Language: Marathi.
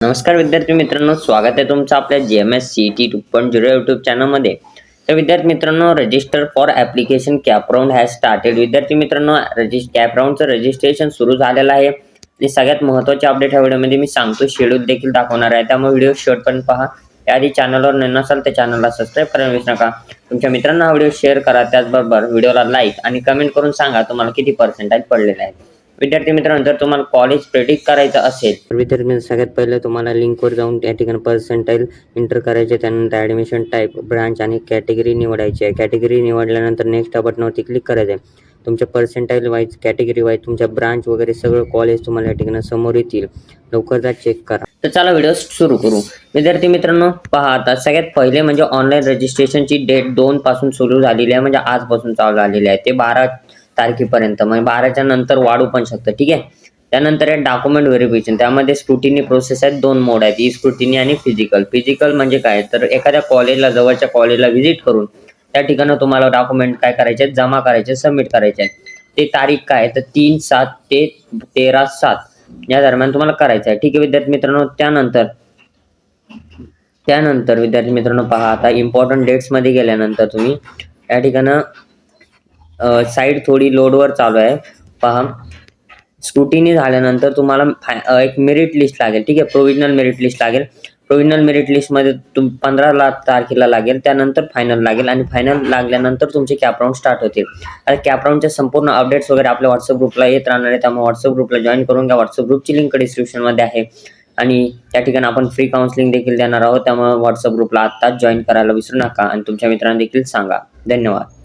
नमस्कार विद्यार्थी मित्रांनो, स्वागत आहे तुमचं आपल्या GMS CET 2.0 यूट्यूब चॅनलमध्ये. तर विद्यार्थी मित्रांनो, register for application cap round has started. विद्यार्थी मित्रांनो, कॅप राऊंडचं रजिस्ट्रेशन सुरू झालेलं आहे आणि सगळ्यात महत्त्वाचे अपडेट ह्या व्हिडिओमध्ये मी सांगतो. शेड्यूल देखील दाखवणार आहे, त्यामुळे व्हिडिओ शेवटपर्यंत पहा. त्याआधी चॅनलवर नवीन असाल तर चॅनलला सबस्क्राईब करायला विसरू नका. तुमच्या मित्रांना हा व्हिडिओ शेअर करा. त्याचबरोबर व्हिडिओला लाईक आणि कमेंट करून सांगा तुम्हाला किती पर्सेंटेज पडलेले आहेत. विद्यार्थी मित्रांनो, जर तुम्हाला कॉलेज प्रेडिक्ट करायचं असेल तर विद्यार्थी मित्रांनो, सगळ्यात पहिले तुम्हाला लिंकवर जाऊन त्या ठिकाणी पर्सेंटाईल एंटर करायचे. त्यानंतर ॲडमिशन टाईप, ब्रांच आणि कॅटेगरी निवडायची आहे. कॅटेगरी निवडल्यानंतर नेक्स्ट या बटनावरती क्लिक करायचं आहे. तुमच्या पर्सेंटाईल वाईज, कॅटेगरी वाईज, तुमच्या ब्रांच वगैरे सगळं कॉलेज तुम्हाला या ठिकाणी समोर येतील. लवकर जा, चेक करा. तर चला व्हिडिओ सुरू करू. विद्यार्थी मित्रांनो पहा, आता सगळ्यात पहिले म्हणजे ऑनलाईन रजिस्ट्रेशनची डेट 2 पासून सुरू झालेली आहे, म्हणजे आजपासून चालू झालेली आहे. ते 12 तारखेपर्यंत, म्हणजे 12च्या नंतर वाढू पण शकतं. ठीक आहे. त्यानंतर आहे डॉक्युमेंट व्हेरिफिकेशन. त्यामध्ये स्क्रुटिनी प्रोसेस आहेत, 2 मोड आहेत, ई स्क्रुटिनी आणि फिजिकल. फिजिकल म्हणजे काय, तर एखाद्या कॉलेजला, जवळच्या कॉलेजला व्हिजिट करून त्या ठिकाणी तुम्हाला डॉक्युमेंट काय करायचे, जमा करायचे, सबमिट करायचे आहेत. ते तारीख काय, तर 3/7 ते 13/7 या दरम्यान तुम्हाला करायचं आहे. ठीक आहे विद्यार्थी मित्रांनो. त्यानंतर विद्यार्थी मित्रांनो पहा, आता इम्पॉर्टंट डेट्समध्ये गेल्यानंतर तुम्ही या ठिकाणी साईट थोडी लोडवर चालू आहे. पहा, स्क्रुटिनी झाल्यानंतर तुम्हाला एक मेरिट लिस्ट लागेल. ठीक आहे, प्रोव्हिजनल मेरिट लिस्ट लागेल. प्रोव्हिजनल मेरिट लिस्टमध्ये 15 तारखेला लागेल. त्यानंतर फायनल लागेल आणि फायनल लागल्यानंतर तुमचे कॅप राऊंड स्टार्ट होतील. आता कॅप राऊंडचे संपूर्ण अपडेट्स वगैरे आपल्या व्हॉट्सअप ग्रुपला येत राहणार आहे, त्यामुळे व्हॉट्सअप ग्रुपला जॉईन करून घ्या. व्हॉट्सअप ग्रुपची लिंक डिस्क्रिप्शनमध्ये आहे आणि त्या ठिकाणी आपण फ्री काउन्सिलिंग देखील देणार आहोत. त्यामुळे व्हॉट्सअप ग्रुपला आत्ताच जॉईन करायला विसरू नका आणि तुमच्या मित्रांना देखील सांगा. धन्यवाद.